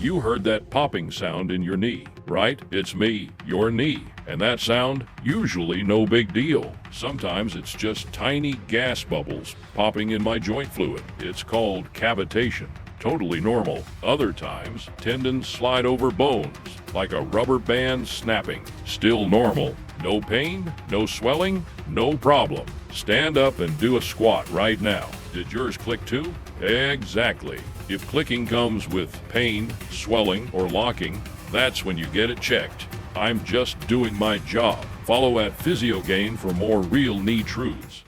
You heard that popping sound in your knee, right? It's me, your knee. And that sound, usually no big deal. Sometimes it's just tiny gas bubbles popping in my joint fluid. It's called cavitation. Totally normal. Other times, tendons slide over bones, like a rubber band snapping. Still normal. No pain, no swelling, no problem. Stand up and do a squat right now. Did yours click too? Exactly. If clicking comes with pain, swelling, or locking, that's when you get it checked. I'm just doing my job. Follow at PhysioGain for more real knee truths.